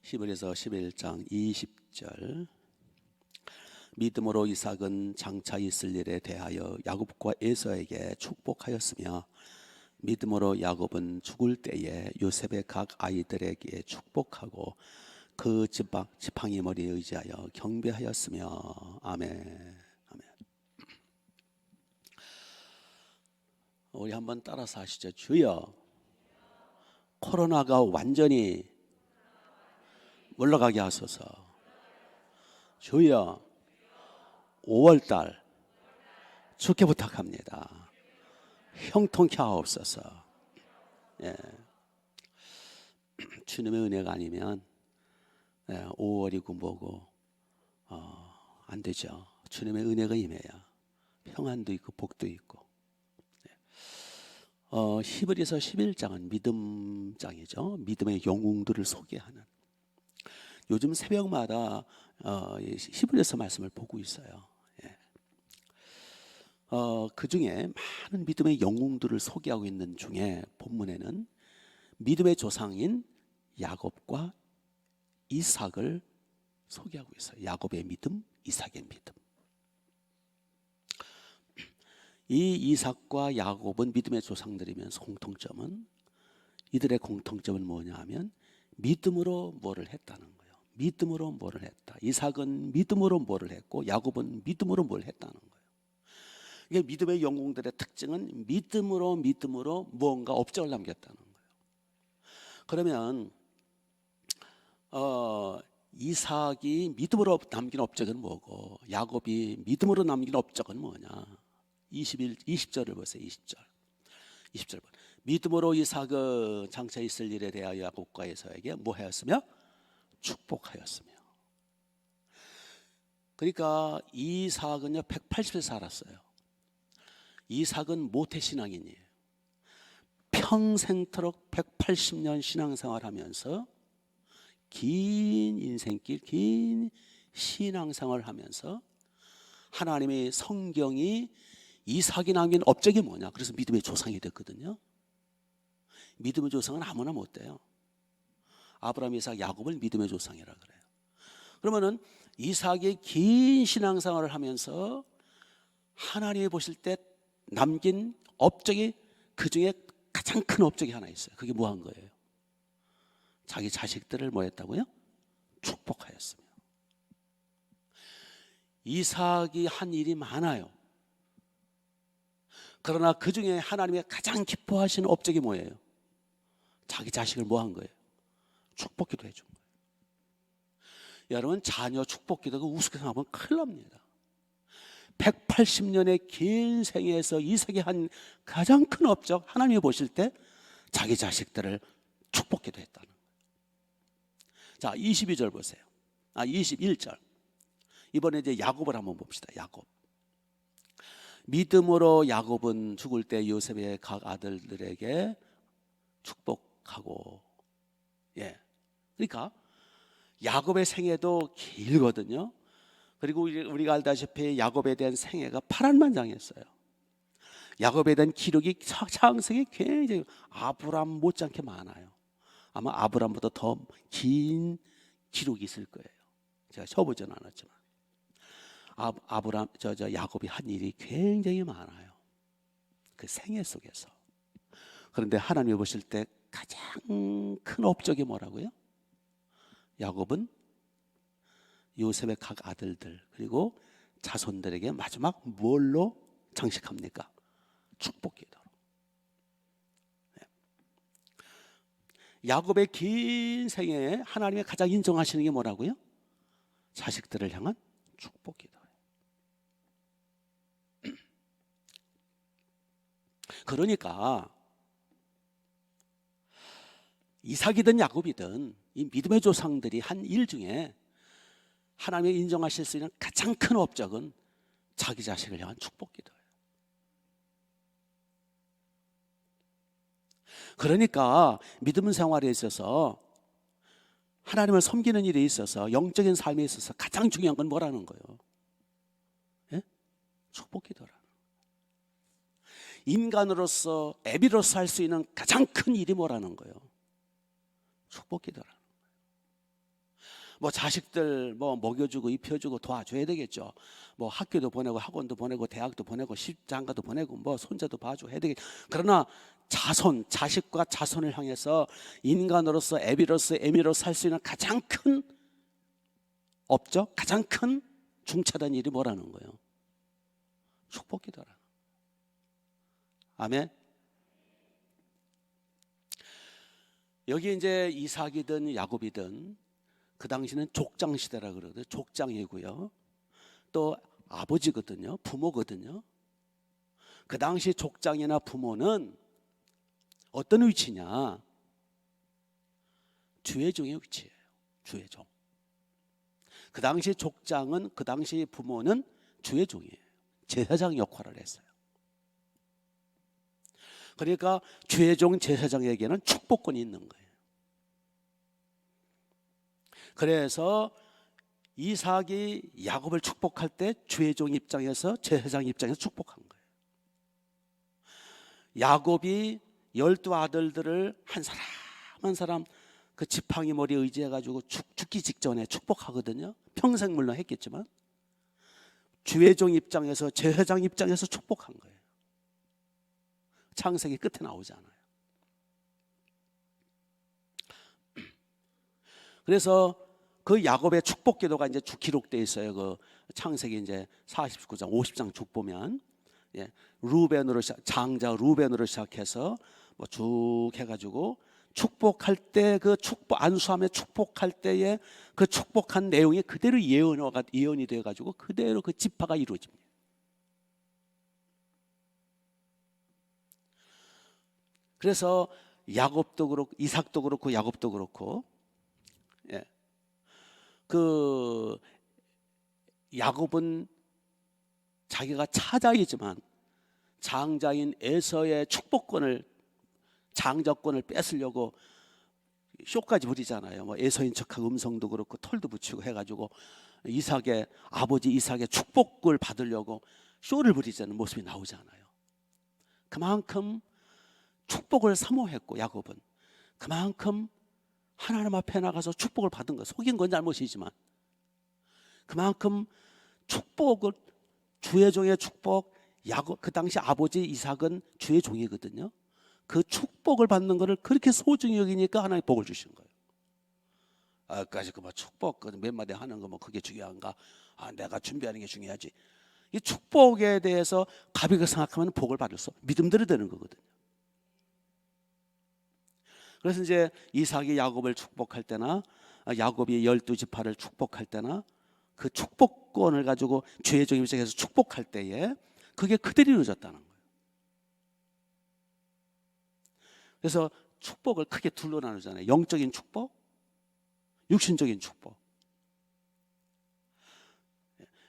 히브리서 11장 20절. 믿음으로 이삭은 장차 있을 일에 대하여 야곱과 에서에게 축복하였으며 믿음으로 야곱은 죽을 때에 요셉의 각 아이들에게 축복하고 그 지팡이 머리에 의지하여 경배하였으며. 아멘. 아멘. 우리 한번 따라서 하시죠. 주여, 코로나가 완전히 물러가게 하소서. 주여, 5월달 주께 부탁합니다. 형통케 하옵소서. 예. 주님의 은혜가 아니면 5월이고 뭐고 안 되죠. 주님의 은혜가 임해야 평안도 있고 복도 있고. 히브리서 11장은 믿음장이죠. 믿음의 영웅들을 소개하는. 요즘 새벽마다 히브리서 말씀을 보고 있어요. 그 중에 많은 믿음의 영웅들을 소개하고 있는 중에 본문에는 믿음의 조상인 야곱과 이삭을 소개하고 있어요. 야곱의 믿음, 이삭의 믿음. 이 이삭과 야곱은 믿음의 조상들이면서 공통점은, 이들의 공통점은 뭐냐 하면 믿음으로 뭐를 했다는 거예요. 믿음으로 뭐를 했다. 이삭은 믿음으로 뭐를 했고 야곱은 믿음으로 뭘 했다는 거예요. 이게 믿음의 영웅들의 특징은 믿음으로 무언가 업적을 남겼다는 거예요. 그러면 이삭이 믿음으로 남긴 업적은 뭐고 야곱이 믿음으로 남긴 업적은 뭐냐? 20절을 보세요. 20절. 믿음으로 이삭은 장차 있을 일에 대하여 야곱과 에서에게 뭐 하였으며? 축복하였으며. 그러니까 이삭은요 180세 살았어요. 이삭은 모태신앙인이에요. 평생토록 180년 신앙생활하면서 긴 인생길, 긴 신앙생활을 하면서 하나님의 성경이 이삭이 남긴 업적이 뭐냐? 그래서 믿음의 조상이 됐거든요. 믿음의 조상은 아무나 못 돼요. 아브라함, 이삭, 야곱을 믿음의 조상이라 그래요. 그러면은 이삭이 긴 신앙생활을 하면서 하나님이 보실 때 남긴 업적이, 그 중에 가장 큰 업적이 하나 있어요. 그게 뭐 한 거예요? 자기 자식들을 뭐 했다고요? 축복하였으며. 이삭이 한 일이 많아요. 그러나 그 중에 하나님이 가장 기뻐하시는 업적이 뭐예요? 자기 자식을 뭐 한 거예요? 축복기도 해준 거예요. 여러분, 자녀 축복기도가 우습게 생각하면 큰일 납니다. 180년의 긴 생애에서 이삭이 한 가장 큰 업적, 하나님이 보실 때 자기 자식들을 축복기도 했다는 거예요. 자, 22절 보세요. 21절. 이번에 이제 야곱을 한번 봅시다. 야곱. 믿음으로 야곱은 죽을 때 요셉의 각 아들들에게 축복하고. 그러니까 야곱의 생애도 길거든요. 그리고 우리가 알다시피 야곱에 대한 생애가 파란만장했어요. 야곱에 대한 기록이 창세기 굉장히 아브람 못지않게 많아요. 아마 아브람보다 더 긴 기록이 있을 거예요. 제가 쳐보지는 않았지만 야곱이 한 일이 굉장히 많아요. 그 생애 속에서. 그런데 하나님이 보실 때 가장 큰 업적이 뭐라고요? 야곱은 요셉의 각 아들들 그리고 자손들에게 마지막 뭘로 장식합니까? 축복기도로. 야곱의 긴 생애에 하나님이 가장 인정하시는 게 뭐라고요? 자식들을 향한 축복기도예요. 그러니까 이삭이든 야곱이든 이 믿음의 조상들이 한 일 중에 하나님이 인정하실 수 있는 가장 큰 업적은 자기 자식을 향한 축복기도예요. 그러니까 믿음 생활에 있어서 하나님을 섬기는 일에 있어서 영적인 삶에 있어서 가장 중요한 건 뭐라는 거예요? 축복기도라는 거예요. 인간으로서 애비로서 할 수 있는 가장 큰 일이 뭐라는 거예요? 축복기도라는 거예요. 뭐 자식들 뭐 먹여주고 입혀주고 도와줘야 되겠죠. 뭐 학교도 보내고 학원도 보내고 대학도 보내고 장가도 보내고 뭐 손자도 봐주고 해야 되겠죠. 그러나 자손, 자식과 자손을 향해서 인간으로서 애비로서 애미로서 할 수 있는 가장 큰 업적, 가장 큰 중차단 일이 뭐라는 거예요? 축복기도라. 아멘. 여기 이제 이삭이든 야곱이든 그 당시는 족장 시대라 그러거든요. 족장이고요. 또 아버지거든요. 부모거든요. 그 당시 족장이나 부모는 어떤 위치냐? 주의종의 위치예요. 주의종. 그 당시 족장은, 그 당시 부모는 주의종이에요. 제사장 역할을 했어요. 그러니까 주의종 제사장에게는 축복권이 있는 거예요. 그래서 이삭이 야곱을 축복할 때 주의종 입장에서, 제사장 입장에서 축복한 거예요. 야곱이 12 아들들을 한 사람 한 사람 그 지팡이 머리에 의지해가지고 죽기 직전에 축복하거든요. 평생 물론 했겠지만 주의종 입장에서, 제사장 입장에서 축복한 거예요. 창세기 끝에 나오잖아요. 그래서 그 야곱의 축복 기도가 이제 기록되어 있어요. 그 창세기 이제 49장, 50장 쭉 보면, 루벤으로 장자 루벤으로 시작해서 뭐 쭉 해가지고 축복할 때 그 축복 안수함에 축복할 때에 그 축복한 내용이 그대로 예언이 되어 가지고 그대로 그 지파가 이루어집니다. 그래서 야곱도 그렇고 이삭도 그렇고 야곱도 그렇고, 그 야곱은 자기가 차자이지만 장자인 에서의 축복권을, 장자권을 뺏으려고 쇼까지 부리잖아요. 뭐 에서인 척하고 음성도 그렇고 털도 붙이고 해가지고 이삭의 아버지 이삭의 축복을 받으려고 쇼를 부리자는 모습이 나오잖아요. 그만큼 축복을 사모했고 야곱은 그만큼 하나님 앞에 나가서 축복을 받은 거, 속인 건 잘못이지만 그만큼 축복을, 주의 종의 축복, 야곱, 그 당시 아버지 이삭은 주의 종이거든요. 그 축복을 받는 것을 그렇게 소중히 여기니까 하나님 복을 주신 거예요. 아까지 그 뭐 축복 몇 마디 하는 거 뭐 그게 중요한가? 내가 준비하는 게 중요하지. 이 축복에 대해서 가볍게 생각하면 복을 받을 수, 믿음대로 되는 거거든요. 그래서 이제 이삭이 야곱을 축복할 때나 야곱이 12지파를 축복할 때나 그 축복권을 가지고 주의 종 입장에서 축복할 때에 그게 그대로 이루어졌다는 거예요. 그래서 축복을 크게 둘로 나누잖아요. 영적인 축복, 육신적인 축복.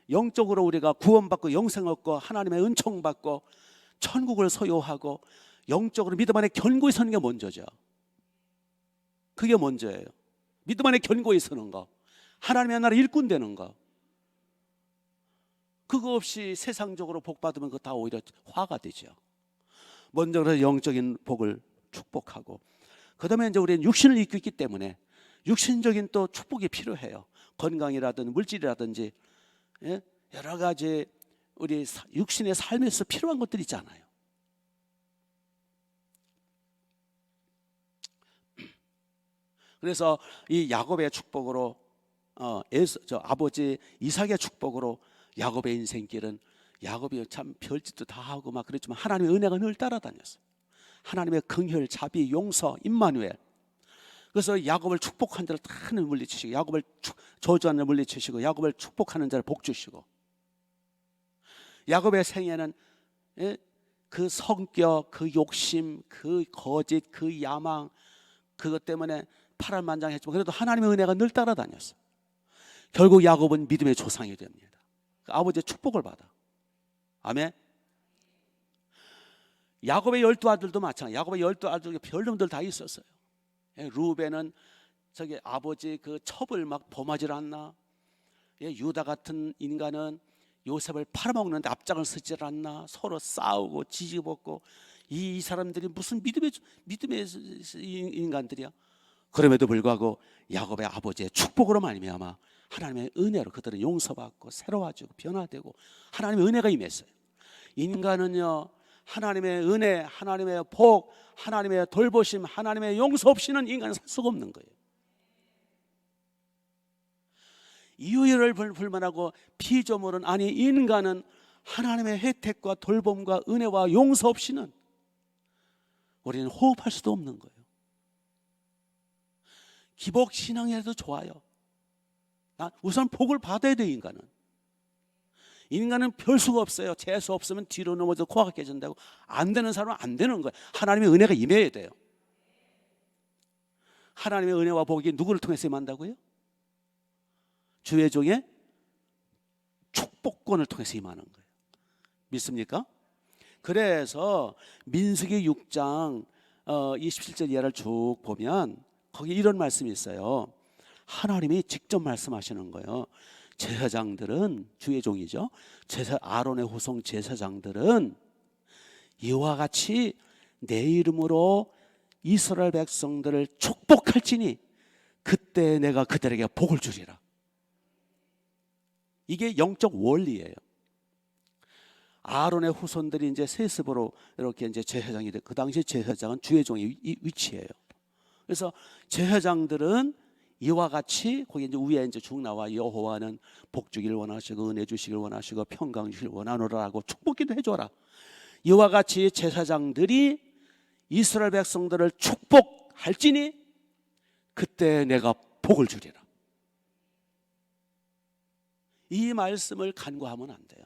영적으로 우리가 구원받고 영생 얻고 하나님의 은총 받고 천국을 소유하고 영적으로 믿음 안에 견고히 서는 게 먼저죠. 그게 먼저예요. 믿음 안에 견고히 서는 거, 하나님의 나라 일꾼 되는 거. 그거 없이 세상적으로 복 받으면 그거 다 오히려 화가 되죠. 먼저 그래서 영적인 복을 축복하고, 그 다음에 이제 우리는 육신을 입고 있기 때문에 육신적인 또 축복이 필요해요. 건강이라든지 물질이라든지, 여러 가지 우리 육신의 삶에서 필요한 것들이 있잖아요. 그래서 이 야곱의 축복으로, 아버지 이삭의 축복으로 야곱의 인생길은, 야곱이 참 별짓도 다 하고 막 그랬지만 하나님의 은혜가 늘 따라다녔어요. 하나님의 긍휼, 자비, 용서, 임마누엘. 그래서 야곱을 축복한 자를 다 물리치시고, 야곱을 저주하는 자를 물리치시고, 야곱을 축복하는 자를 복주시고, 야곱의 생애는 그 성격, 그 욕심, 그 거짓, 그 야망, 그것 때문에 파란만장했지만 그래도 하나님의 은혜가 늘 따라다녔어요. 결국 야곱은 믿음의 조상이 됩니다. 아버지의 축복을 받아. 아멘. 야곱의 12아들도 마찬가지. 야곱의 12아들 별놈들 다 있었어요. 루벤은 저기 아버지 그 첩을 막 범하지 않나. 유다 같은 인간은 요셉을 팔아먹는데 앞장을 서지 않나. 서로 싸우고 지지볶고. 이 사람들이 무슨 믿음의 인간들이야. 그럼에도 불구하고 야곱의 아버지의 축복으로 말미암아 하나님의 은혜로 그들은 용서받고 새로워지고 변화되고 하나님의 은혜가 임했어요. 인간은요, 하나님의 은혜, 하나님의 복, 하나님의 돌보심, 하나님의 용서 없이는 인간은 살 수가 없는 거예요. 이유를 불만하고 피조물은, 아니 인간은 하나님의 혜택과 돌봄과 은혜와 용서 없이는 우리는 호흡할 수도 없는 거예요. 기복신앙이라도 좋아요. 우선 복을 받아야 돼요. 인간은 별 수가 없어요. 재수 없으면 뒤로 넘어져 코가 깨진다고. 안 되는 사람은 안 되는 거예요. 하나님의 은혜가 임해야 돼요. 하나님의 은혜와 복이 누구를 통해서 임한다고요? 주의 종의 축복권을 통해서 임하는 거예요. 믿습니까? 그래서 민수기 6장 27절 이하를 쭉 보면 거기 이런 말씀이 있어요. 하나님이 직접 말씀하시는 거예요. 제사장들은, 주의 종이죠, 아론의 후손 제사장들은 이와 같이 내 이름으로 이스라엘 백성들을 축복할지니 그때 내가 그들에게 복을 주리라. 이게 영적 원리예요. 아론의 후손들이 이제 세습으로 이렇게 이제 제사장이 돼. 그 당시 제사장은 주의 종의 위치예요. 그래서 제사장들은 이와 같이 거기 이제 위에 이제 쭉 나와 여호와는 복 주기를 원하시고 은혜 주시길 원하시고 평강 주시길 원하노라라고 축복기도 해줘라. 이와 같이 제사장들이 이스라엘 백성들을 축복할지니 그때 내가 복을 주리라. 이 말씀을 간과하면 안 돼요.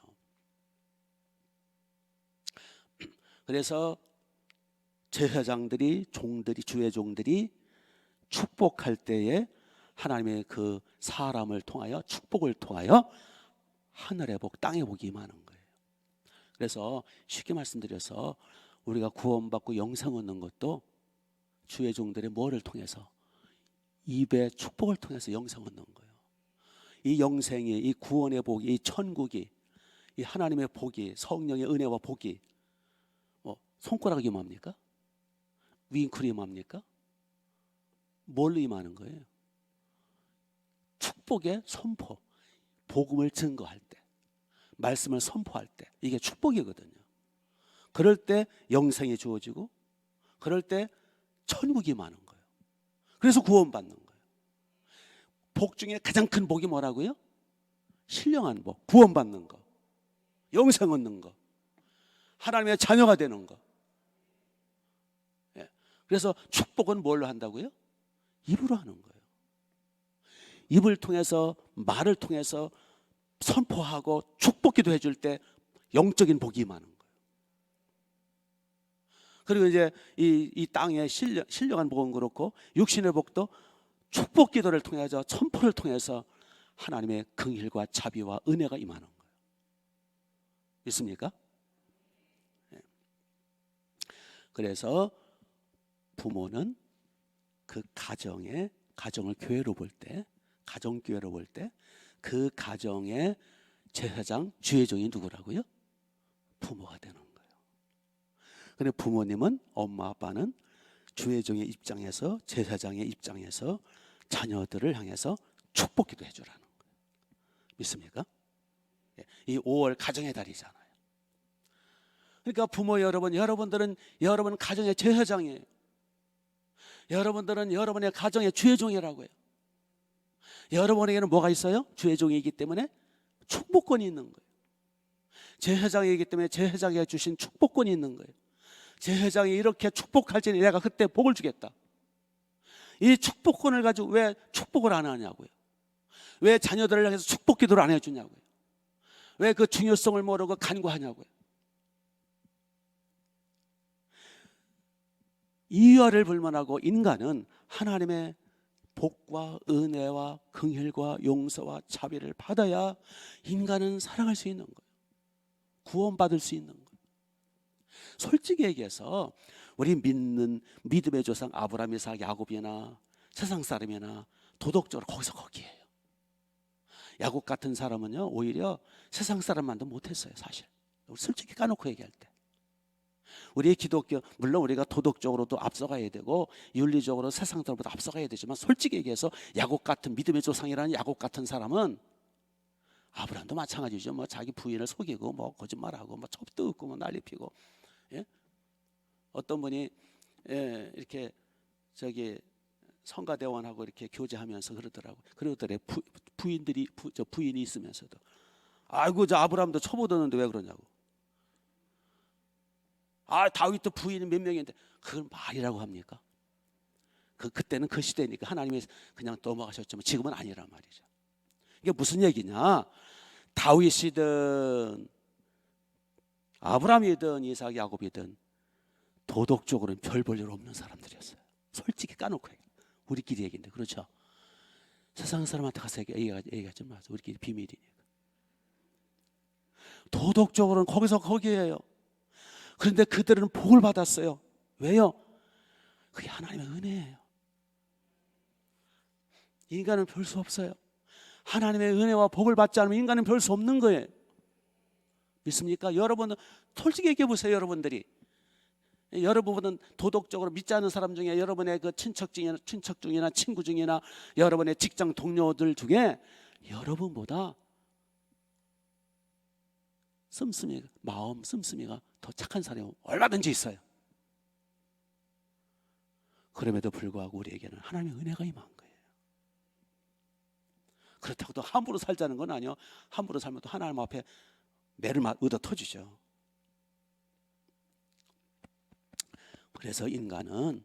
그래서 제사장들이, 종들이, 주의 종들이 축복할 때에 하나님의 그 사람을 통하여, 축복을 통하여 하늘의 복, 땅의 복이 임하는 거예요. 그래서 쉽게 말씀드려서 우리가 구원받고 영생 얻는 것도 주의 종들의 뭐를 통해서? 입의 축복을 통해서 영생 얻는 거예요. 이 영생이, 이 구원의 복이, 이 천국이, 이 하나님의 복이, 성령의 은혜와 복이 손가락이 임합니까? 윙크리 임합니까? 뭘로 임하는 거예요? 축복의 선포, 복음을 증거할 때, 말씀을 선포할 때, 이게 축복이거든요. 그럴 때 영생이 주어지고, 그럴 때 천국이 임하는 거예요. 그래서 구원받는 거예요. 복 중에 가장 큰 복이 뭐라고요? 신령한 복, 구원받는 거, 영생 얻는 거, 하나님의 자녀가 되는 거. 그래서 축복은 뭘로 한다고요? 입으로 하는 거예요. 입을 통해서, 말을 통해서 선포하고 축복기도 해줄 때 영적인 복이 임하는 거예요. 그리고 이제 이 땅의 신령한 복은 그렇고 육신의 복도 축복기도를 통해서, 선포를 통해서 하나님의 긍휼과 자비와 은혜가 임하는 거예요. 있습니까? 그래서 부모는 그 가정을 교회로 볼 때, 가정교회로 볼 때 그 가정의 제사장, 주의 종이 누구라고요? 부모가 되는 거예요. 근데 부모님은, 엄마 아빠는 주의 종의 입장에서, 제사장의 입장에서 자녀들을 향해서 축복기도 해주라는 거예요. 믿습니까? 이 5월 가정의 달이잖아요. 그러니까 부모 여러분들은 여러분 가정의 제사장이에요. 여러분들은 여러분의 가정의 주의 종이라고요. 여러분에게는 뭐가 있어요? 주의 종이기 때문에 축복권이 있는 거예요. 제사장이기 때문에 제사장에게 주신 축복권이 있는 거예요. 제사장이 이렇게 축복할지니 내가 그때 복을 주겠다. 이 축복권을 가지고 왜 축복을 안 하냐고요. 왜 자녀들을 향해서 축복 기도를 안 해주냐고요. 왜 그 중요성을 모르고 간과하냐고요. 이유를 불문하고 인간은 하나님의 복과 은혜와 긍휼과 용서와 자비를 받아야 인간은 살아갈 수 있는 거예요. 구원받을 수 있는 거예요. 솔직히 얘기해서 우리 믿는 믿음의 조상 아브라함, 이삭, 야곱이나 세상 사람이나 도덕적으로 거기에요. 야곱 같은 사람은요 오히려 세상 사람만도 못했어요. 사실 우리 솔직히 까놓고 얘기할 때 우리의 기독교, 물론 우리가 도덕적으로도 앞서가야 되고 윤리적으로 세상 사람보다 앞서가야 되지만, 솔직히 얘기해서 야곱 같은, 믿음의 조상이라는 야곱 같은 사람은, 아브라함도 마찬가지죠. 뭐 자기 부인을 속이고 뭐 거짓말하고 뭐 첩도 없고 뭐 난리 피고. 예? 어떤 분이 이렇게 저기 성가대원하고 이렇게 교제하면서 그러더래. 부인이 있으면서도, 아이고 저 아브라함도 첩 얻었는데 왜 그러냐고. 아, 다윗도 부인이 몇 명인데 그건 말이라고 합니까? 그때는 그 시대니까 하나님이 그냥 넘어가셨지만 지금은 아니란 말이죠. 이게 무슨 얘기냐? 다윗이든 아브라함이든 이삭, 야곱이든 도덕적으로는 별 볼 일 없는 사람들이었어요. 솔직히 까놓고 얘기해. 우리끼리 얘기인데, 그렇죠? 세상 사람한테 가서 얘기하지 마세요. 우리끼리 비밀이니까. 도덕적으로는 거기에요. 그런데 그들은 복을 받았어요. 왜요? 그게 하나님의 은혜예요. 인간은 별 수 없어요. 하나님의 은혜와 복을 받지 않으면 인간은 별 수 없는 거예요. 믿습니까? 여러분은 솔직히 얘기해 보세요. 여러분은 도덕적으로 믿지 않는 사람 중에, 여러분의 그 친척 중이나 친구 중이나 여러분의 직장 동료들 중에 여러분보다 마음 씀씀이가 더 착한 사람이 얼마든지 있어요. 그럼에도 불구하고 우리에게는 하나님의 은혜가 임한 거예요. 그렇다고 또 함부로 살자는 건 아니요. 함부로 살면 또 하나님 앞에 매를 얻어 터지죠. 그래서 인간은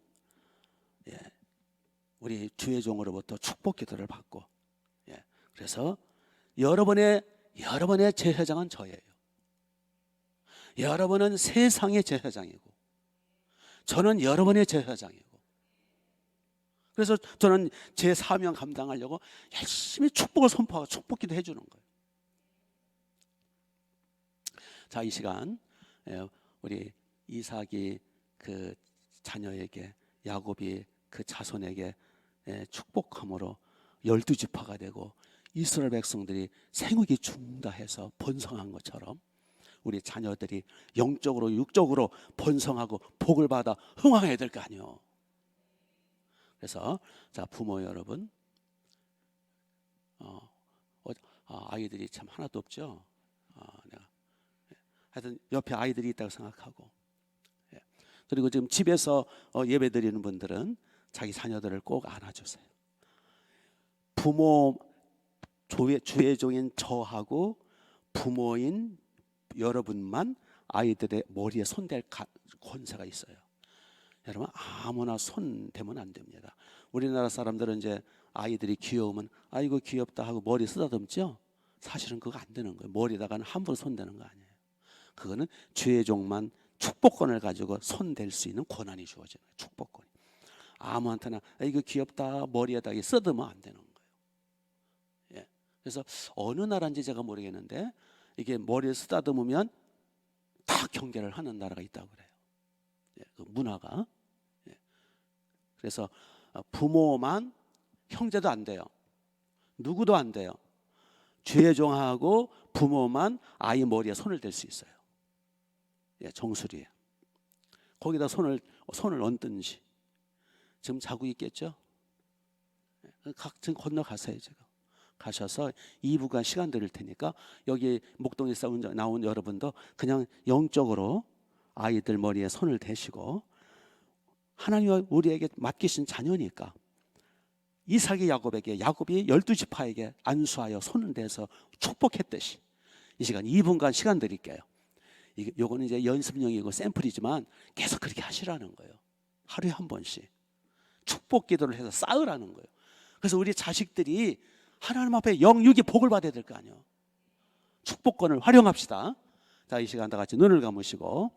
우리 주의 종으로부터 축복 기도를 받고, 그래서 여러분의 제사장은 저예요. 여러분은 세상의 제사장이고 저는 여러분의 제사장이고, 그래서 저는 제 사명 감당하려고 열심히 축복을 선포하고 축복 기도 해주는 거예요. 자, 이 시간 우리 이삭이 그 자녀에게, 야곱이 그 자손에게 축복함으로 12지파가 되고 이스라엘 백성들이 생육이 중다해서 번성한 것처럼 우리 자녀들이 영적으로 육적으로 번성하고 복을 받아 흥왕해야 될 거 아니에요. 그래서 자, 부모 여러분, 아이들이 참 하나도 없죠. 하여튼 옆에 아이들이 있다고 생각하고, 그리고 지금 집에서 예배 드리는 분들은 자기 자녀들을 꼭 안아주세요. 부모, 주의 종인 저하고 부모인 여러분만 아이들의 머리에 손댈 권세가 있어요. 여러분, 아무나 손 대면 안 됩니다. 우리나라 사람들은 이제 아이들이 귀여우면 아이고 귀엽다 하고 머리 쓰다듬죠. 사실은 그거 안 되는 거예요. 머리에다가는 함부로 손대는 거 아니에요. 그거는 주의 종만 축복권을 가지고 손댈 수 있는 권한이 주어지는 거예요. 축복권이. 아무한테나 이거 귀엽다 머리에다 쓰다듬으면 안 되는 거예요. 그래서 어느 나라인지 제가 모르겠는데 이게 머리에 쓰다듬으면 다 경계를 하는 나라가 있다고 그래요. 그 문화가. 그래서 부모만, 형제도 안 돼요. 누구도 안 돼요. 주의 종하고 부모만 아이 머리에 손을 댈 수 있어요. 정수리에. 거기다 손을 얹든지. 지금 자고 있겠죠? 각층 건너가세요. 지금 가셔서 2부간 시간 드릴 테니까 여기 목동에서 나온 여러분도 그냥 영적으로 아이들 머리에 손을 대시고, 하나님이 우리에게 맡기신 자녀니까 이삭이 야곱이 12지파에게 안수하여 손을 대서 축복했듯이 이 시간 2분간 시간 드릴게요. 요거는 이제 연습용이고 샘플이지만 계속 그렇게 하시라는 거예요. 하루에 한 번씩 축복 기도를 해서 쌓으라는 거예요. 그래서 우리 자식들이 하나님 앞에 영육이 복을 받아야 될 거 아니에요. 축복권을 활용합시다. 자, 이 시간 다 같이 눈을 감으시고,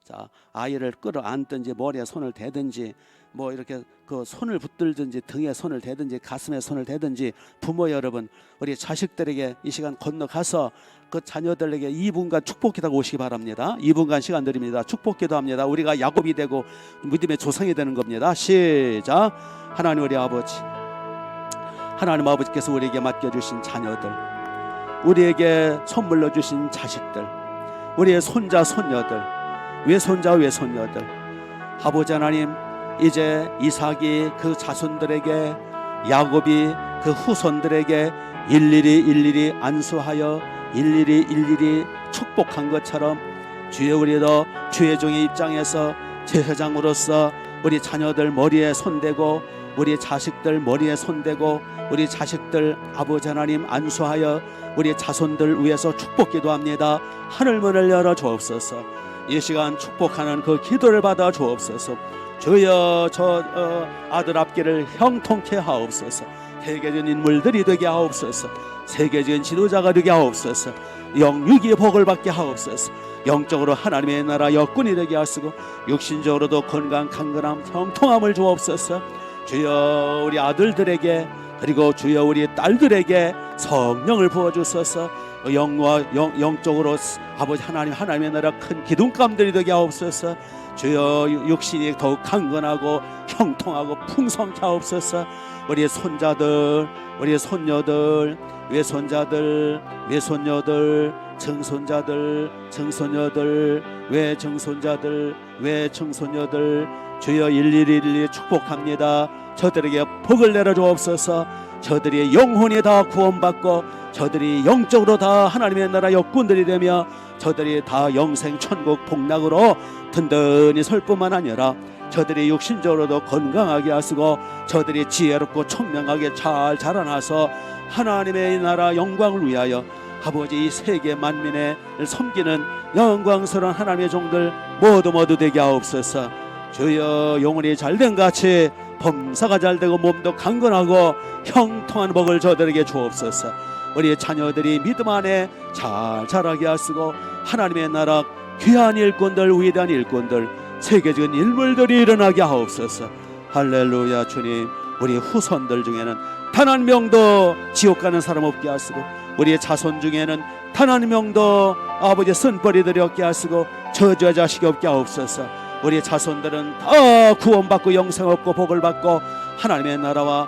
자, 아이를 끌어안든지 머리에 손을 대든지 뭐 이렇게 그 손을 붙들든지 등에 손을 대든지 가슴에 손을 대든지, 부모 여러분, 우리 자식들에게 이 시간 건너가서 그 자녀들에게 2분간 축복 기도하고 오시기 바랍니다. 2분간 시간 드립니다. 축복 기도합니다. 우리가 야곱이 되고 믿음의 조상이 되는 겁니다. 시작. 하나님 우리 아버지, 하나님 아버지께서 우리에게 맡겨주신 자녀들, 우리에게 선물로 주신 자식들, 우리의 손자 손녀들, 외손자 외손녀들, 아버지 하나님, 이제 이삭이 그 자손들에게, 야곱이 그 후손들에게 일일이 안수하여 일일이 축복한 것처럼, 주여 우리도 주의 종의 입장에서 제사장으로서 우리 자녀들 머리에 손대고, 우리 자식들 머리에 손대고, 우리 자식들 아버지 하나님 안수하여 우리 자손들 위해서 축복 기도합니다. 하늘문을 열어 주옵소서. 이 시간 축복하는 그 기도를 받아 주옵소서. 주여 저 아들 앞길을 형통케 하옵소서. 세계적인 인물들이 되게 하옵소서. 세계적인 지도자가 되게 하옵소서. 영육의 복을 받게 하옵소서. 영적으로 하나님의 나라 역군이 되게 하시고, 육신적으로도 건강 강건함 형통함을 주옵소서. 주여 우리 아들들에게, 그리고 주여 우리 딸들에게 성령을 부어주소서. 영적으로 아버지 하나님, 하나님의 나라 큰 기둥감들이 되게 하옵소서. 주여 육신이 더욱 강건하고 형통하고 풍성케 하옵소서. 우리 손자들, 우리 손녀들, 외손자들, 외손녀들, 증손자들, 증손녀들, 외증손자들, 외증손녀들, 주여 일일이 축복합니다. 저들에게 복을 내려 주옵소서. 저들의 영혼이 다 구원받고, 저들이 영적으로 다 하나님의 나라 역군들이 되며, 저들이 다 영생 천국 복락으로 든든히 설 뿐만 아니라 저들이 육신적으로도 건강하게 하시고, 저들이 지혜롭고 청명하게 잘 자라나서 하나님의 나라 영광을 위하여 아버지 이 세계 만민을 섬기는 영광스러운 하나님의 종들 모두 되게 하옵소서. 주여 영혼이 잘된 같이 범사가 잘되고 몸도 강건하고 형통한 복을 저들에게 주옵소서. 우리 자녀들이 믿음 안에 잘 자라게 하시고, 하나님의 나라 귀한 일꾼들, 위대한 일꾼들, 세계적인 인물들이 일어나게 하옵소서. 할렐루야. 주님, 우리 후손들 중에는 단 한 명도 지옥 가는 사람 없게 하시고, 우리의 자손 중에는 단 한 명도 아버지 쓴뿌리들이 없게 하시고, 저주의 자식이 없게 하옵소서. 우리의 자손들은 다 구원받고 영생 얻고 복을 받고, 하나님의 나라와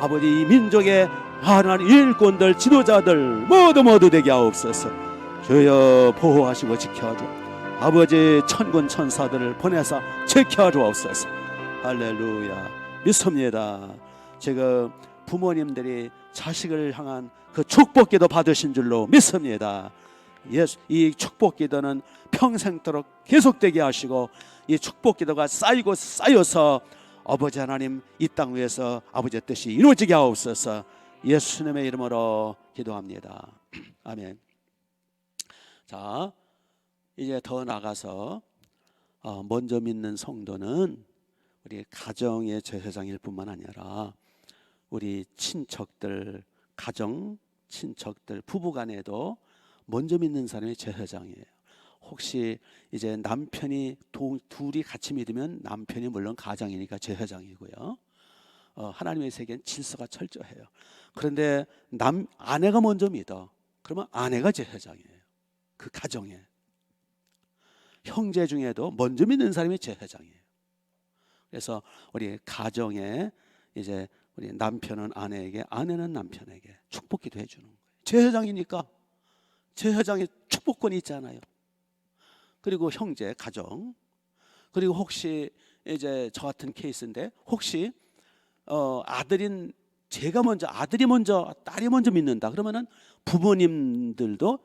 아버지 이 민족의 하나님 일꾼들, 지도자들 모두 되게 하옵소서. 주여 보호하시고 지켜줘. 아버지 천군 천사들을 보내서 지켜주옵소서. 할렐루야. 믿습니다. 지금 부모님들이 자식을 향한 그 축복기도 받으신 줄로 믿습니다. 예수, 이 축복기도는 평생도록 계속되게 하시고, 이 축복기도가 쌓여서 아버지 하나님 이 땅 위에서 아버지의 뜻이 이루어지게 하옵소서. 예수님의 이름으로 기도합니다. 아멘. 자, 이제 더 나가서 먼저 믿는 성도는 우리 가정의 제사장일 뿐만 아니라 우리 친척들, 가정 친척들, 부부간에도 먼저 믿는 사람이 제사장이에요. 혹시 이제 남편이 둘이 같이 믿으면 남편이 물론 가장이니까 제사장이고요. 하나님의 세계는 질서가 철저해요. 그런데 아내가 먼저 믿어. 그러면 아내가 제사장이에요. 그 가정에. 형제 중에도 먼저 믿는 사람이 제사장이에요. 그래서 우리 가정에 이제 우리 남편은 아내에게, 아내는 남편에게 축복기도 해주는 거예요. 제사장이니까 제사장의 축복권이 있잖아요. 그리고 형제, 가정, 그리고 혹시 이제 저 같은 케이스인데, 혹시 아들인 제가 먼저, 아들이 먼저, 딸이 먼저 믿는다 그러면은 부모님들도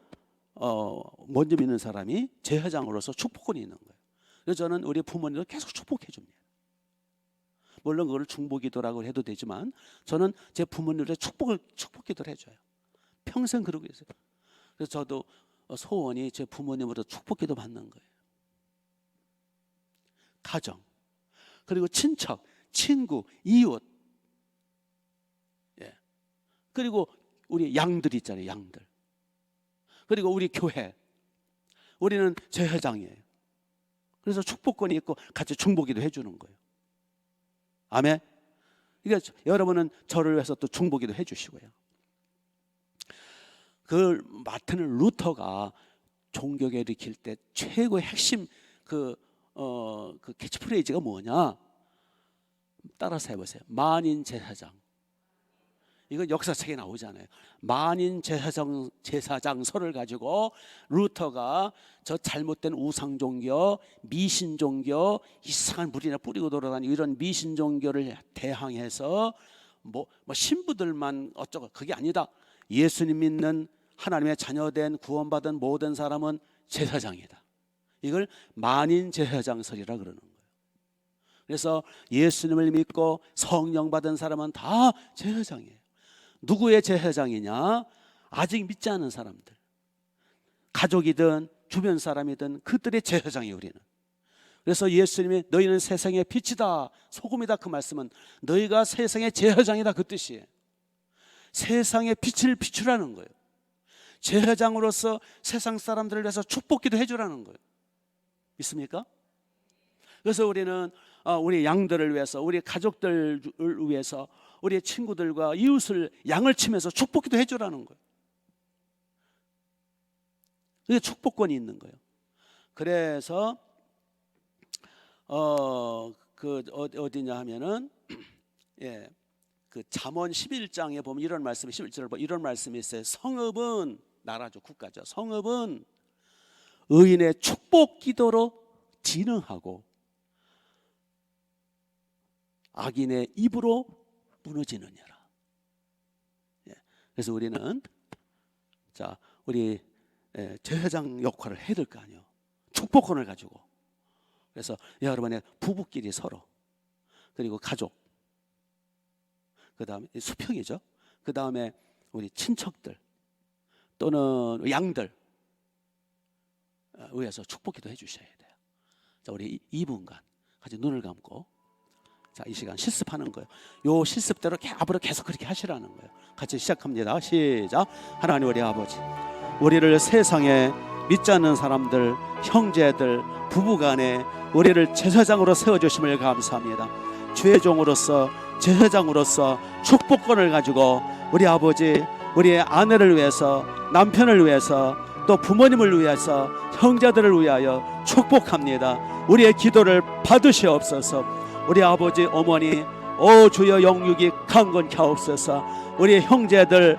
먼저 믿는 사람이 제사장으로서 축복권이 있는 거예요. 그래서 저는 우리 부모님도 계속 축복해 줍니다. 물론 그걸 중보기도라고 해도 되지만, 저는 제 부모님들의 축복기도를 해줘요. 평생 그러고 있어요. 그래서 저도 소원이 제 부모님으로 축복기도 받는 거예요. 가정, 그리고 친척, 친구, 이웃, 예. 그리고 우리 양들 있잖아요. 양들. 그리고 우리 교회, 우리는 제사장이에요. 그래서 축복권이 있고 같이 중보기도 해주는 거예요. 아멘. 그러니까 여러분은 저를 위해서 또 중보기도 해주시고요. 그 마틴 루터가 종교계 일으킬 때 최고의 핵심 그 캐치프레이즈가 뭐냐? 따라서 해보세요. 만인 제사장, 이거 역사책에 나오잖아요. 만인 제사장설을 가지고 루터가 저 잘못된 우상 종교, 미신 종교, 이상한 물이나 뿌리고 돌아다니고 이런 미신 종교를 대항해서 뭐 신부들만 어쩌고, 그게 아니다. 예수님 믿는 하나님의 자녀된 구원받은 모든 사람은 제사장이다. 이걸 만인 제사장설이라 그러는 거예요. 그래서 예수님을 믿고 성령 받은 사람은 다 제사장이에요. 누구의 제사장이냐? 아직 믿지 않은 사람들, 가족이든 주변 사람이든 그들의 제사장이에요, 우리는. 그래서 예수님이 너희는 세상의 빛이다, 소금이다, 그 말씀은 너희가 세상의 제사장이다, 그 뜻이에요. 세상의 빛을 비추라는 거예요. 제사장으로서 세상 사람들을 위해서 축복기도 해주라는 거예요. 믿습니까? 그래서 우리는 우리 양들을 위해서, 우리 가족들을 위해서, 우리 친구들과 이웃을 양을 치면서 축복기도 해주라는 거예요. 그게 축복권이 있는 거예요. 그래서 어디냐 하면은 그 잠언 11장에 보면 이런 말씀이 11절에 보면 이런 말씀이 있어요. 성읍은 나라죠, 국가죠. 성읍은 의인의 축복 기도로 진흥하고 악인의 입으로 무너지느니라. 그래서 우리는 우리 제사장 역할을 해야 될 거 아니에요. 축복권을 가지고. 그래서 여러분의 부부끼리 서로, 그리고 가족, 그 다음에 수평이죠. 그 다음에 우리 친척들 또는 양들 위해서 축복기도 해주셔야 돼요. 자, 우리 2분간 같이 눈을 감고 이 시간 실습하는 거예요. 요 실습대로 앞으로 계속 그렇게 하시라는 거예요. 같이 시작합니다. 시작. 하나님 우리 아버지, 우리를 세상에 믿지 않는 사람들, 형제들, 부부간에 우리를 제사장으로 세워주심을 감사합니다. 주의 종으로서, 제사장으로서 축복권을 가지고 우리 아버지, 우리의 아내를 위해서, 남편을 위해서, 또 부모님을 위해서, 형제들을 위하여 축복합니다. 우리의 기도를 받으시옵소서. 우리 아버지, 어머니, 주여 영육이 강건케 하옵소서. 우리 형제들,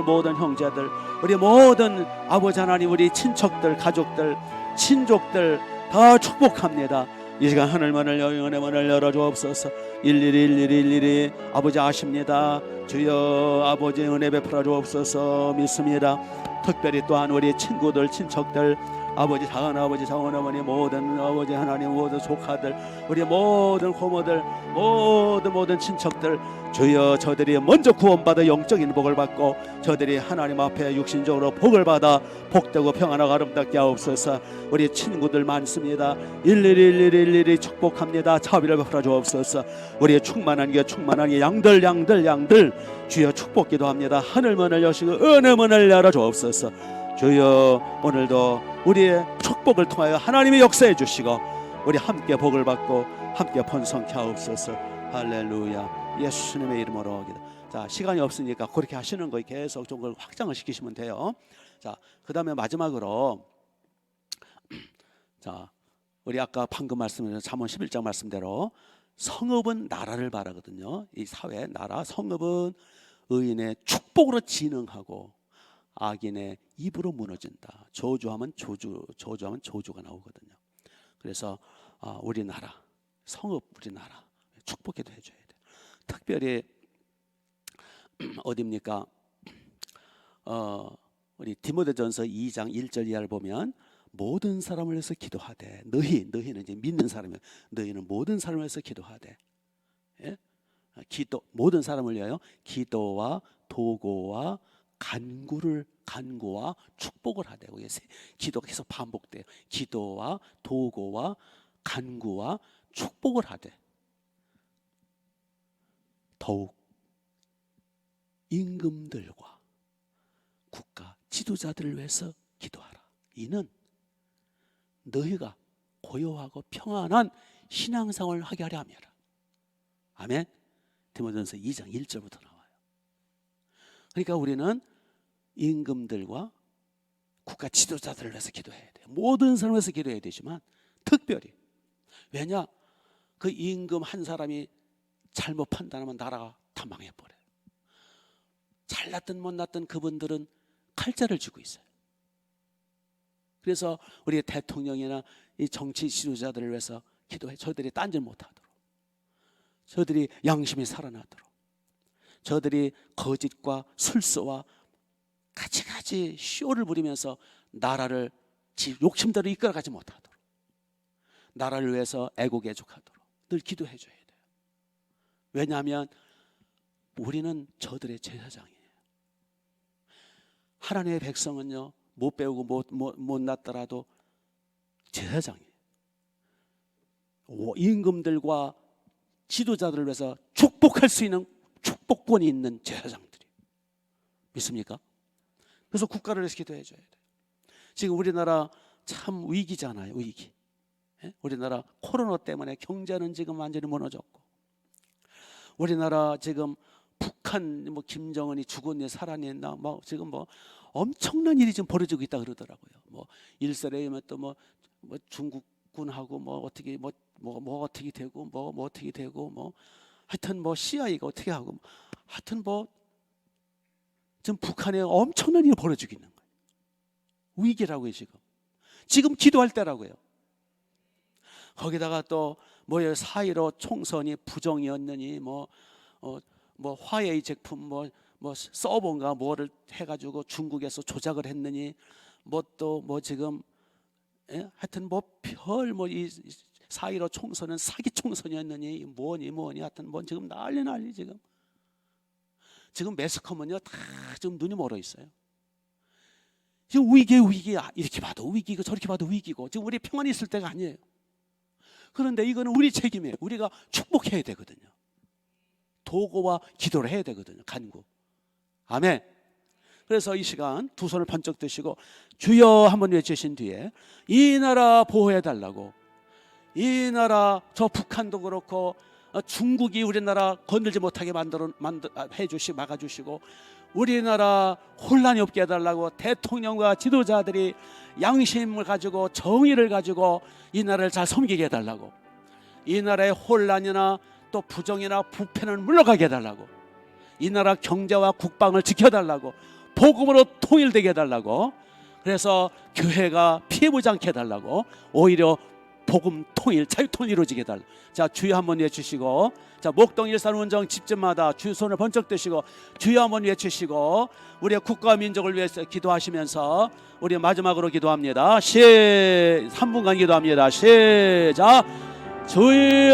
모든 형제들, 우리 모든 아버지 하나님, 우리 친척들, 가족들, 친족들 다 축복합니다. 이 시간 하늘문을 영원의 문을 열어주옵소서. 일일이 아버지 아십니다. 주여 아버지 은혜 베풀어 주옵소서. 믿습니다. 특별히 또한 우리 친구들, 친척들, 아버지, 작은 아버지, 작은 어머니, 모든 아버지 하나님, 모든 조카들, 우리 모든 고모들, 모든 친척들, 주여 저들이 먼저 구원받아 영적인 복을 받고 저들이 하나님 앞에 육신적으로 복을 받아 복되고 평안하고 아름답게 하옵소서. 우리 친구들 많습니다. 일일이 축복합니다. 자비를 베풀어 주옵소서. 우리의 충만한 양들 주여 축복기도 합니다. 하늘문을 여시고 은혜문을 열어 주옵소서. 주여 오늘도 우리의 축복을 통하여 하나님이 역사해 주시고 우리 함께 복을 받고 함께 번성케 하옵소서. 할렐루야. 예수님의 이름으로 기도. 자, 시간이 없으니까 그렇게 하시는 거 계속 좀 그걸 확장을 시키시면 돼요. 자, 그 다음에 마지막으로 우리 아까 방금 말씀드린 잠언 11장 말씀대로 성읍은 나라를 바라거든요. 이 사회, 나라, 성읍은 의인의 축복으로 진흥하고 악인의 입으로 무너진다. 저주하면 저주가 나오거든요. 그래서 우리나라, 성읍, 우리나라 축복해도 해줘야 돼요. 특별히 어디입니까? 우리 디모데전서 2장 1절 이하를 보면 모든 사람을 위해서 기도하되, 너희는 이제 믿는 사람이에요. 너희는 모든 사람을 위해서 기도하되, 예? 모든 사람을 위하여 기도와 도고와 간구와 축복을 하되고, 기도가 계속 반복돼요. 기도와 도고와 간구와 축복을 하되 더욱 임금들과 국가 지도자들을 위해서 기도하라. 이는 너희가 고요하고 평안한 신앙생활을 하게 하려 함이라. 아멘. 디모데전서 2장 1절부터 나와요. 그러니까 우리는 임금들과 국가 지도자들을 위해서 기도해야 돼요. 모든 사람을 위해서 기도해야 되지만 특별히, 왜냐? 그 임금 한 사람이 잘못 판단하면 나라가 다 망해버려요. 잘났든 못났든 그분들은 칼자를 쥐고 있어요. 그래서 우리 대통령이나 이 정치 지도자들을 위해서 기도해. 저들이 딴짓 못하도록, 저들이 양심이 살아나도록, 저들이 거짓과 술수와 가지가지 쇼를 부리면서 나라를 욕심대로 이끌어가지 못하도록, 나라를 위해서 애국애족하도록 늘 기도해 줘야 돼요. 왜냐하면 우리는 저들의 제사장이에요. 하나님의 백성은요, 못 배우고 못났더라도 제사장이에요. 임금들과 지도자들을 위해서 축복할 수 있는 축복권이 있는 제사장들이 믿습니까? 그래서 국가를 위해서 기도해 줘야 돼요. 지금 우리나라 참 위기잖아요. 위기. 우리나라 코로나 때문에 경제는 지금 완전히 무너졌고, 우리나라 지금 북한 뭐 김정은이 죽었니 살아냈나 뭐 지금 뭐 엄청난 일이 지금 벌어지고 있다 그러더라고요. 뭐 일설에면 또 뭐 중국군하고 뭐 어떻게 뭐 어떻게 되고 뭐 어떻게 되고 뭐 하여튼 뭐 CIA가 어떻게 하고 하여튼 뭐 지금 북한에 엄청난 일이 벌어지고 있는 거예요. 위기라고요. 지금 기도할 때라고요. 거기다가 또 뭐예요? 4.15 총선이 부정이었느니 뭐 화웨이 제품 뭐 서버인가 뭐를 해가지고 중국에서 조작을 했느니 뭐 또 뭐 지금 하여튼 뭐 별 뭐 이 4.15 총선은 사기 총선이었느니 뭐니 하여튼 뭐 지금 난리 지금 매스컴은요 다 지금 눈이 멀어 있어요. 지금 위기 이렇게 봐도 위기고 저렇게 봐도 위기고 지금 우리 평안이 있을 때가 아니에요. 그런데 이거는 우리 책임이에요. 우리가 축복해야 되거든요. 도구와 기도를 해야 되거든요. 간구. 아멘. 그래서 이 시간 두 손을 번쩍 드시고 주여 한번 외치신 뒤에 이 나라 보호해 달라고, 이 나라 저 북한도 그렇고 중국이 우리나라 건들지 못하게 해주시고 막아주시고 우리나라 혼란이 없게 해달라고 대통령과 지도자들이 양심을 가지고 정의를 가지고 이 나라를 잘 섬기게 해달라고, 이 나라의 혼란이나 또 부정이나 부패는 물러가게 해달라고, 이 나라 경제와 국방을 지켜달라고, 복음으로 통일되게 해달라고, 그래서 교회가 피해보지 않게 해달라고, 오히려 복음 통일, 자유 통일 이루어지게 해달라고. 자, 주여 한번 외치시고, 자, 목동 일산 원정 집집마다 주 손을 번쩍 드시고 주여 한번 외치시고 우리의 국가와 민족을 위해서 기도하시면서 우리 마지막으로 기도합니다. 3분간 기도합니다. 시작. 주여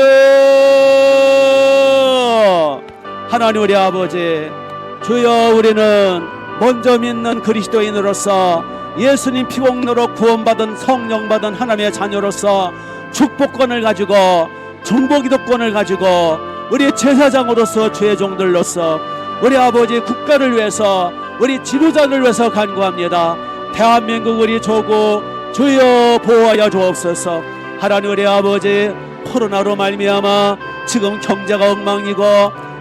하나님 우리 아버지, 주여 우리는 먼저 믿는 그리스도인으로서 예수님 피공로로 구원받은 성령받은 하나님의 자녀로서 축복권을 가지고 중보기도권을 가지고 우리 제사장으로서 주의 종들로서 우리 아버지 국가를 위해서 우리 지도자를 위해서 간구합니다. 대한민국 우리 조국 주여 보호하여 주옵소서. 하나님 우리 아버지, 코로나로 말미암아 지금 경제가 엉망이고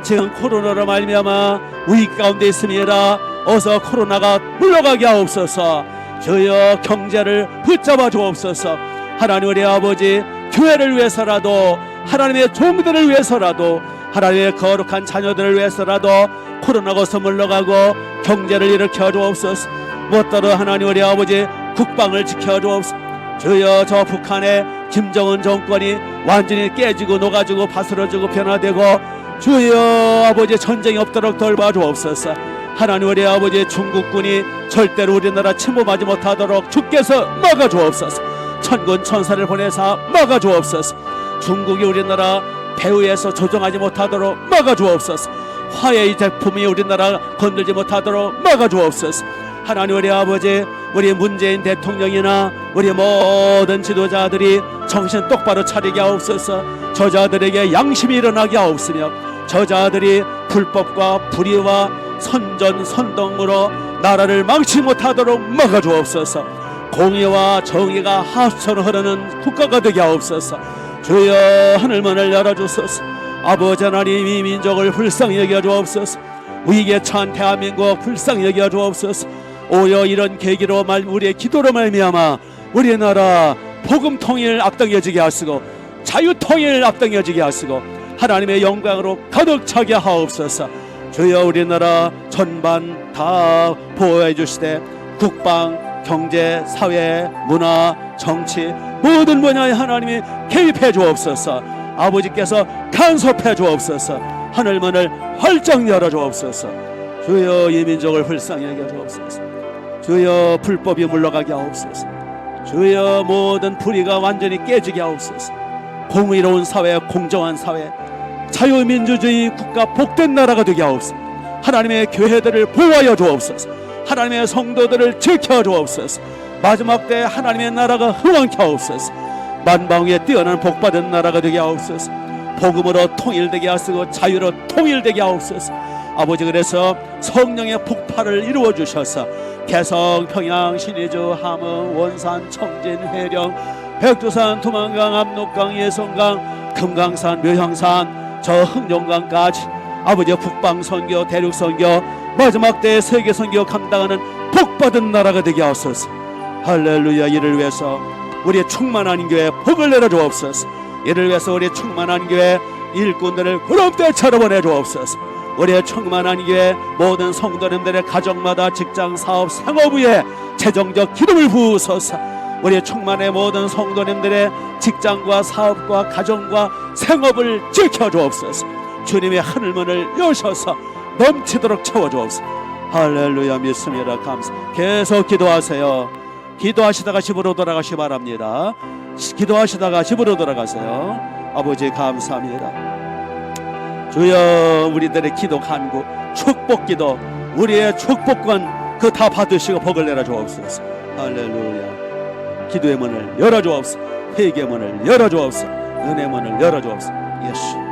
지금 코로나로 말미암아 위기 가운데 있습니다. 어서 코로나가 물러가게 하옵소서. 주여 경제를 붙잡아 주옵소서. 하나님 우리 아버지, 교회를 위해서라도 하나님의 종들을 위해서라도 하나님의 거룩한 자녀들을 위해서라도 코로나가 어서 물러가고 경제를 일으켜 주옵소서. 무엇보다 하나님 우리 아버지 국방을 지켜 주옵소서. 주여 저 북한의 김정은 정권이 완전히 깨지고 녹아지고 바스러지고 변화되고 주여 아버지 전쟁이 없도록 돌봐 주옵소서. 하나님 우리 아버지 중국군이 절대로 우리나라 침범하지 못하도록 주께서 막아 주옵소서. 천군 천사를 보내사 막아 주옵소서. 중국이 우리나라 배후에서 조종하지 못하도록 막아 주옵소서. 화웨이 제품이 우리나라 건들지 못하도록 막아 주옵소서. 하나님 우리 아버지, 우리 문재인 대통령이나 우리 모든 지도자들이 정신 똑바로 차리게 하옵소서. 저자들에게 양심이 일어나게 하옵으며 저자들이 불법과 불의와 선전 선동으로 나라를 망치 못하도록 막아 주옵소서. 공의와 정의가 하수처럼 흐르는 국가가 되게 하옵소서. 주여 하늘문을 열어주소서. 아버지 하나님 이 민족을 불쌍히 여겨 주옵소서. 위기에 처한 대한민국 불쌍히 여겨 주옵소서. 오여 이런 계기로 우리의 기도로 말미암아 우리나라 복음 통일 앞당겨지게 하시고 자유 통일 앞당겨지게 하시고 하나님의 영광으로 가득 차게 하옵소서. 주여 우리나라 전반 다 보호해 주시되 국방, 경제, 사회, 문화, 정치 모든 분야에 하나님이 개입해 주옵소서. 아버지께서 간섭해 주옵소서. 하늘문을 활짝 열어 주옵소서. 주여 이 민족을 불쌍히 여겨 주옵소서. 주여 불법이 물러가게 하옵소서. 주여 모든 불의가 완전히 깨지게 하옵소서. 공의로운 사회, 공정한 사회, 자유민주주의 국가, 복된 나라가 되게 하옵소서. 하나님의 교회들을 보호하여 주옵소서. 하나님의 성도들을 지켜 주옵소서. 마지막 때 하나님의 나라가 흥왕케 하옵소서. 만방위에 뛰어난 복받은 나라가 되게 하옵소서. 복음으로 통일되게 하시고 자유로 통일되게 하옵소서. 아버지, 그래서 성령의 폭발을 이루어 주셔서 개성, 평양, 신의주, 함흥, 원산, 청진, 해령, 백두산, 두만강, 압록강, 예성강, 금강산, 묘향산, 저 흥룡강까지 아버지 북방선교, 대륙선교, 마지막 때 세계선교 감당하는 복받은 나라가 되게 하옵소서. 할렐루야. 이를 위해서 우리의 충만한 교회 복을 내려 주옵소서. 이를 위해서 우리의 충만한 교회 일꾼들을 구름대처럼 보내 주옵소서. 우리의 충만한 교회 모든 성도님들의 가정마다 직장, 사업, 상업 위에 재정적 기름을 부으소서. 우리의 충만의 모든 성도님들의 직장과 사업과 가정과 생업을 지켜 주옵소서. 주님의 하늘문을 여셔서 넘치도록 채워주옵소서. 할렐루야. 믿습니다. 감사. 계속 기도하세요. 기도하시다가 집으로 돌아가시 바랍니다. 기도하시다가 집으로 돌아가세요. 아버지 감사합니다. 주여 우리들의 기도 간구, 축복 기도, 우리의 축복권 그 다 받으시고 복을 내려 주옵소서. 할렐루야. 기도의 문을 열어 주옵소서. 회개의 문을 열어 주옵소서. 은혜의 문을 열어 주옵소서. 예수